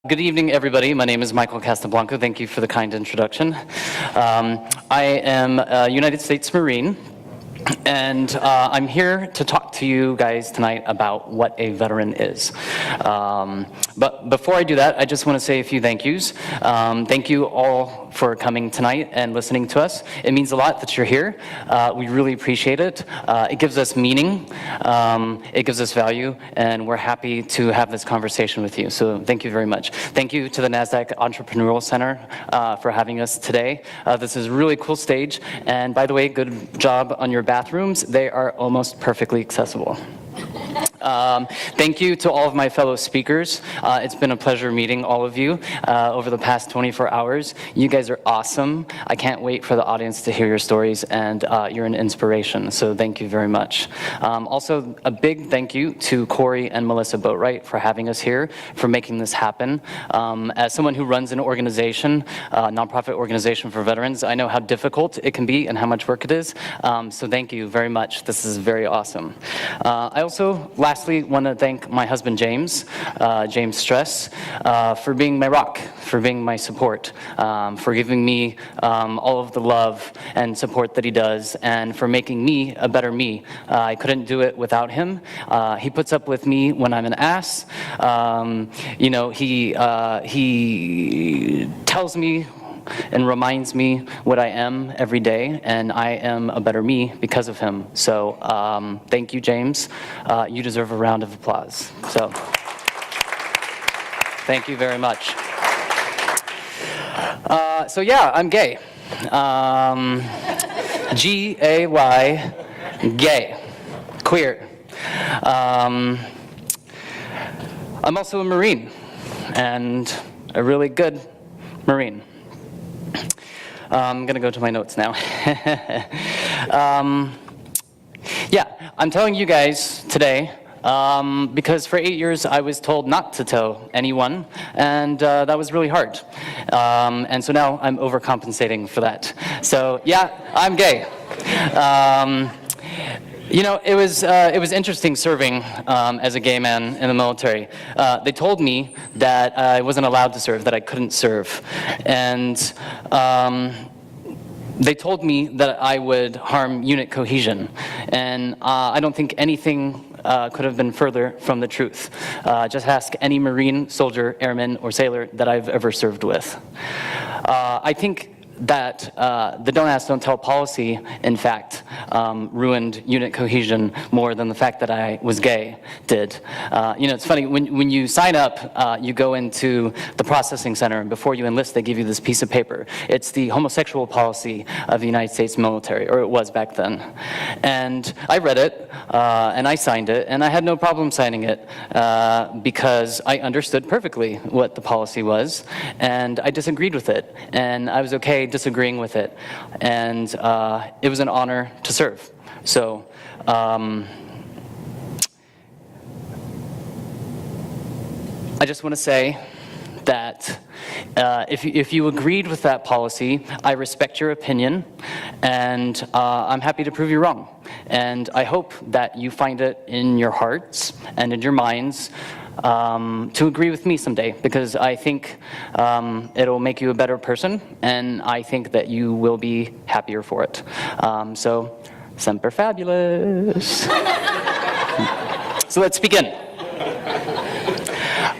Good evening, everybody. My name is Michael Castelblanco. Thank you for the kind introduction. I am a United States Marine, and I'm here to talk to you guys tonight about what a veteran is. But before I do that, I just want to say a few thank yous. Thank you all for coming tonight and listening to us. It means a lot that you're here. We really appreciate it. It gives us meaning, it gives us value, and we're happy to have this conversation with you. So thank you very much. Thank you to the NASDAQ Entrepreneurial Center for having us today. This is a really cool stage, and by the way, good job on your bathrooms. They are almost perfectly accessible. Thank you to all of my fellow speakers. It's been a pleasure meeting all of you over the past 24 hours. You guys are awesome. I can't wait for the audience to hear your stories, and you're an inspiration, so thank you very much. Also, a big thank you to Corey and Melissa Boatwright for having us here, for making this happen. As someone who runs an organization, a nonprofit organization for veterans, I know how difficult it can be and how much work it is, so thank you very much. This is very awesome. I also, lastly, want to thank my husband, James Stress, for being my rock, for being my support, for giving me all of the love and support that he does, and for making me a better me. I couldn't do it without him. He puts up with me when I'm an ass. You know, he tells me and reminds me what I am every day, and I am a better me because of him. So thank you, James. You deserve a round of applause. So thank you very much. So yeah, I'm gay. G-A-Y, gay, queer. I'm also a Marine, and a really good Marine. I'm going to go to my notes now. Yeah, I'm telling you guys today because for 8 years I was told not to tell anyone, and that was really hard. And so now I'm overcompensating for that. So yeah, I'm gay. You know, it was interesting serving as a gay man in the military. They told me that I wasn't allowed to serve, that I couldn't serve. And they told me that I would harm unit cohesion. And I don't think anything could have been further from the truth. Just ask any Marine, soldier, airman, or sailor that I've ever served with. I think that the don't ask, don't tell policy, in fact, ruined unit cohesion more than the fact that I was gay did. You know, it's funny, when you sign up, you go into the processing center, and before you enlist, they give you this piece of paper. It's the homosexual policy of the United States military, or it was back then. And I read it, and I signed it, and I had no problem signing it, because I understood perfectly what the policy was, and I disagreed with it, and I was okay disagreeing with it, and it was an honor to serve. So I just want to say that if you agreed with that policy, I respect your opinion, and I'm happy to prove you wrong. And I hope that you find it in your hearts and in your minds to agree with me someday, because I think it'll make you a better person, and I think that you will be happier for it. So, semper fabulous. So let's begin.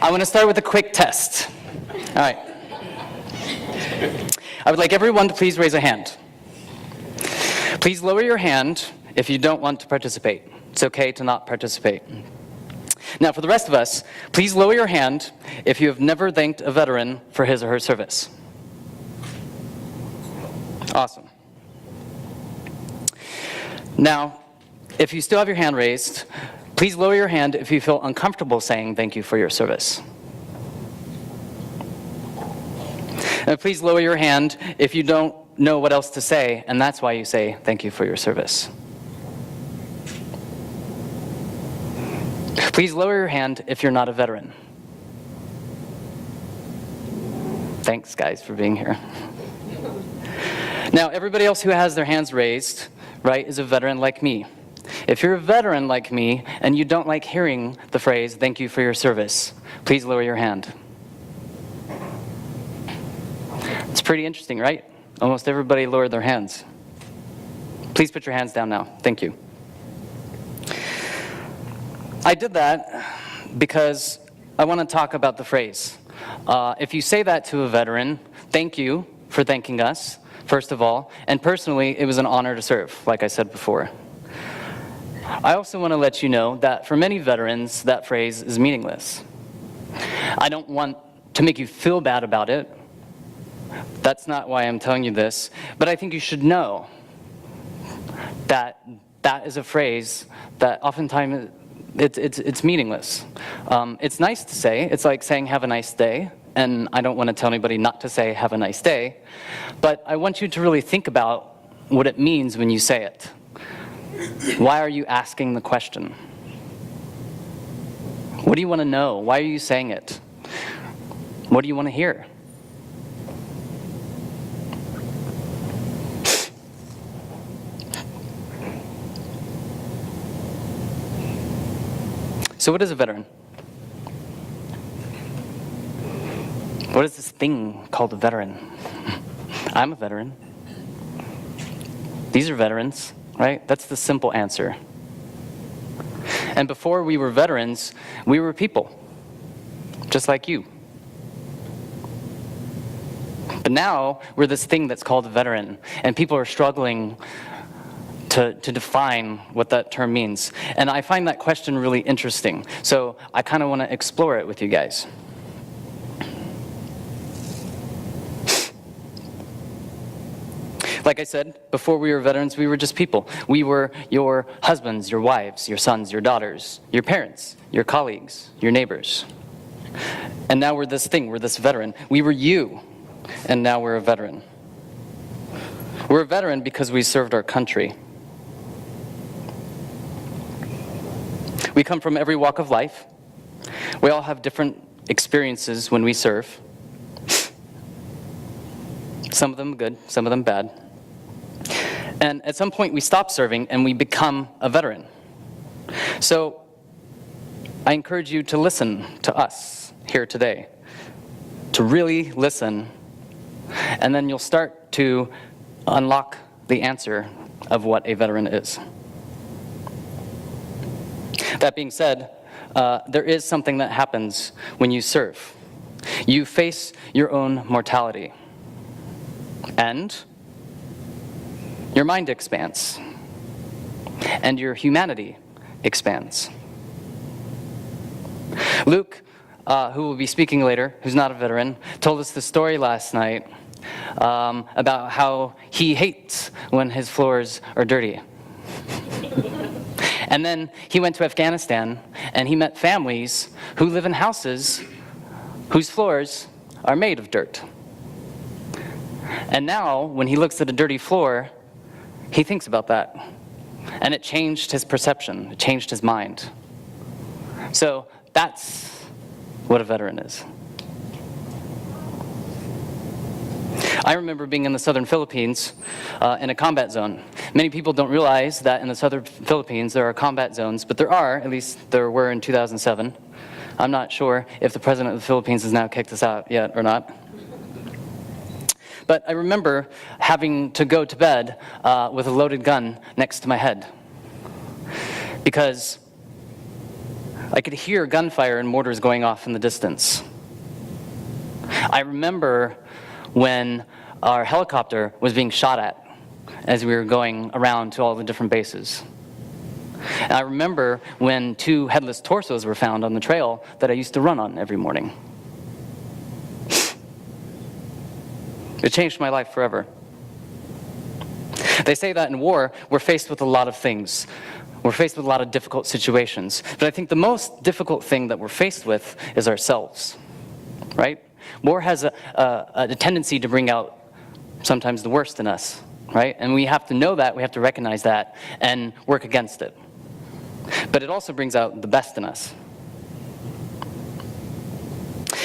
I want to start with a quick test. All right. I would like everyone to please raise a hand. Please lower your hand if you don't want to participate. It's okay to not participate. Now, for the rest of us, please lower your hand if you have never thanked a veteran for his or her service. Awesome. Now, if you still have your hand raised, please lower your hand if you feel uncomfortable saying thank you for your service. And please lower your hand if you don't know what else to say, and that's why you say thank you for your service. Please lower your hand if you're not a veteran. Thanks, guys, for being here. Now, everybody else who has their hands raised, right, is a veteran like me. If you're a veteran like me and you don't like hearing the phrase, thank you for your service, please lower your hand. It's pretty interesting, right? Almost everybody lowered their hands. Please put your hands down now. Thank you. I did that because I want to talk about the phrase. If you say that to a veteran, thank you for thanking us, first of all. And personally, it was an honor to serve, like I said before. I also want to let you know that for many veterans, that phrase is meaningless. I don't want to make you feel bad about it. That's not why I'm telling you this. But I think you should know that that is a phrase that oftentimes it's meaningless. It's nice to say. It's like saying have a nice day. And I don't want to tell anybody not to say have a nice day. But I want you to really think about what it means when you say it. Why are you asking the question? What do you want to know? Why are you saying it? What do you want to hear? So what is a veteran? What is this thing called a veteran? I'm a veteran. These are veterans, right? That's the simple answer. And before we were veterans, we were people, just like you. But now we're this thing that's called a veteran, and people are struggling to define what that term means. And I find that question really interesting. So I kind of want to explore it with you guys. Like I said, before we were veterans, we were just people. We were your husbands, your wives, your sons, your daughters, your parents, your colleagues, your neighbors. And now we're this thing, we're this veteran. We were you, and now we're a veteran. We're a veteran because we served our country. We come from every walk of life. We all have different experiences when we serve. Some of them good, some of them bad. And at some point we stop serving and we become a veteran. So I encourage you to listen to us here today, to really listen, and then you'll start to unlock the answer of what a veteran is. That being said, there is something that happens when you serve. You face your own mortality, and your mind expands, and your humanity expands. Luke, who will be speaking later, who's not a veteran, told us the story last night about how he hates when his floors are dirty. And then he went to Afghanistan, and he met families who live in houses whose floors are made of dirt. And now, when he looks at a dirty floor, he thinks about that. And it changed his perception, it changed his mind. So that's what a veteran is. I remember being in the southern Philippines in a combat zone. Many people don't realize that in the southern Philippines there are combat zones, but there are, at least there were in 2007. I'm not sure if the president of the Philippines has now kicked us out yet or not. But I remember having to go to bed with a loaded gun next to my head, because I could hear gunfire and mortars going off in the distance. I remember when our helicopter was being shot at as we were going around to all the different bases. And I remember when 2 headless torsos were found on the trail that I used to run on every morning. It changed my life forever. They say that in war, we're faced with a lot of things. We're faced with a lot of difficult situations. But I think the most difficult thing that we're faced with is ourselves, right? War has a tendency to bring out sometimes the worst in us, right? And we have to know that, we have to recognize that, and work against it. But it also brings out the best in us.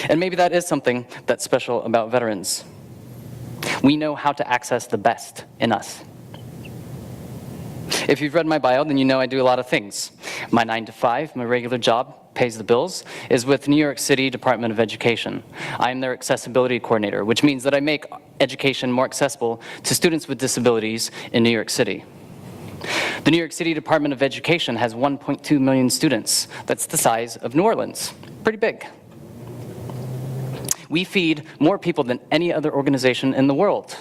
And maybe that is something that's special about veterans. We know how to access the best in us. If you've read my bio, then you know I do a lot of things. My 9-to-5, my regular job, pays the bills, is with New York City Department of Education. I'm their accessibility coordinator, which means that I make education more accessible to students with disabilities in New York City. The New York City Department of Education has 1.2 million students. That's the size of New Orleans. Pretty big. We feed more people than any other organization in the world,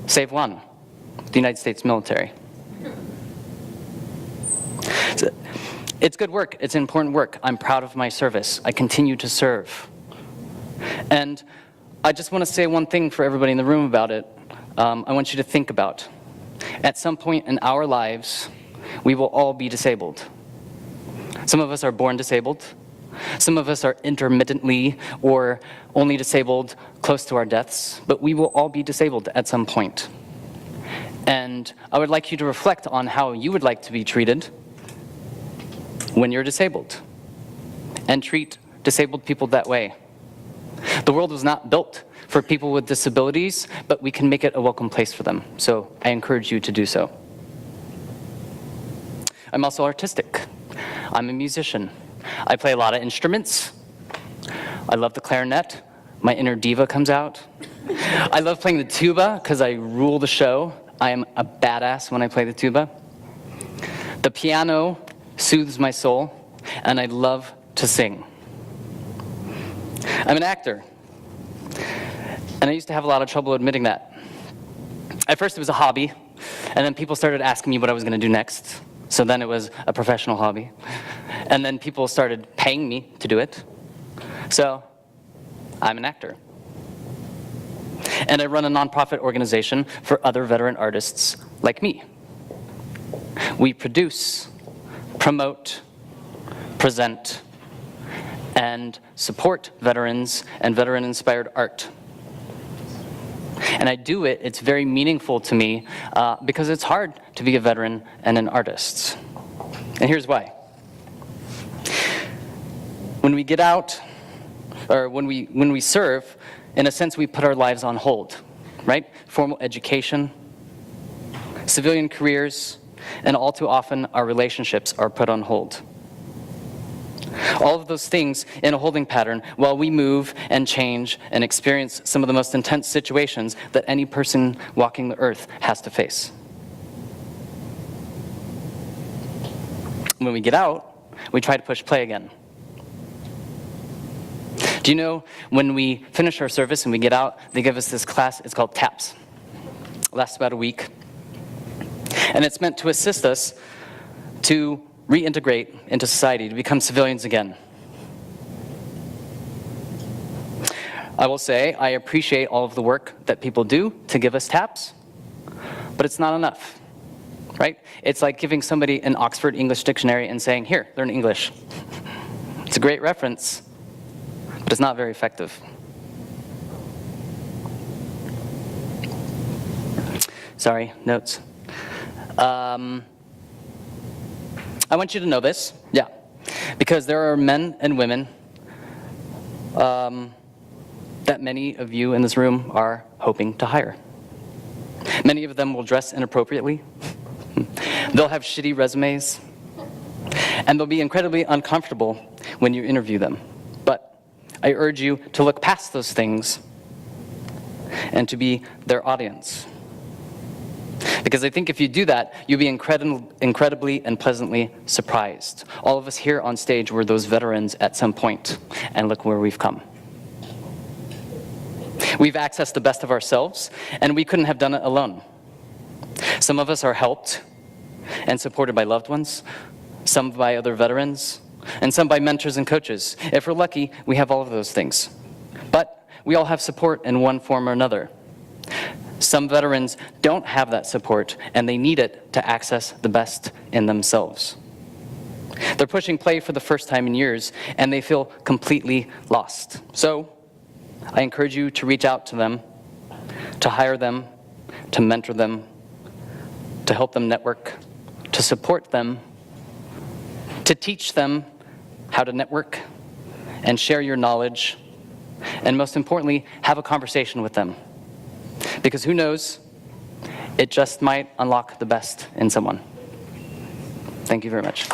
save one, the United States military. It's good work. It's important work. I'm proud of my service. I continue to serve. And I just want to say one thing for everybody in the room about it. I want you to think about. At some point in our lives, we will all be disabled. Some of us are born disabled. Some of us are intermittently or only disabled close to our deaths, but we will all be disabled at some point. And I would like you to reflect on how you would like to be treated when you're disabled, and treat disabled people that way. The world was not built for people with disabilities, but we can make it a welcome place for them. So I encourage you to do so. I'm also artistic. I'm a musician. I play a lot of instruments. I love the clarinet. My inner diva comes out. I love playing the tuba because I rule the show. I am a badass when I play the tuba. The piano soothes my soul, and I love to sing. I'm an actor, and I used to have a lot of trouble admitting that. At first it was a hobby, and then people started asking me what I was going to do next. So then it was a professional hobby. And then people started paying me to do it. So I'm an actor. And I run a nonprofit organization for other veteran artists like me. We produce, promote, present, and support veterans and veteran-inspired art. And I do it, it's very meaningful to me because it's hard to be a veteran and an artist. And here's why. When we get out, or when we serve, in a sense we put our lives on hold, right? Formal education, civilian careers, and all too often our relationships are put on hold. All of those things in a holding pattern while we move and change and experience some of the most intense situations that any person walking the earth has to face. When we get out, we try to push play again. Do you know when we finish our service and we get out, they give us this class, it's called TAPS. It lasts about a week. And it's meant to assist us to reintegrate into society, to become civilians again. I will say I appreciate all of the work that people do to give us TAPS, but it's not enough, right? It's like giving somebody an Oxford English dictionary and saying, here, learn English. It's a great reference, but it's not very effective. Sorry, notes. I want you to know this, yeah, because there are men and women that many of you in this room are hoping to hire. Many of them will dress inappropriately. They'll have shitty resumes, and they'll be incredibly uncomfortable when you interview them. But I urge you to look past those things and to be their audience. Because I think if you do that, you'll be incredibly and pleasantly surprised. All of us here on stage were those veterans at some point, and look where we've come. We've accessed the best of ourselves, and we couldn't have done it alone. Some of us are helped and supported by loved ones, some by other veterans, and some by mentors and coaches. If we're lucky, we have all of those things. But we all have support in one form or another. Some veterans don't have that support, and they need it to access the best in themselves. They're pushing play for the first time in years, and they feel completely lost. So, I encourage you to reach out to them, to hire them, to mentor them, to help them network, to support them, to teach them how to network and share your knowledge, and most importantly, have a conversation with them. Because who knows, it just might unlock the best in someone. Thank you very much.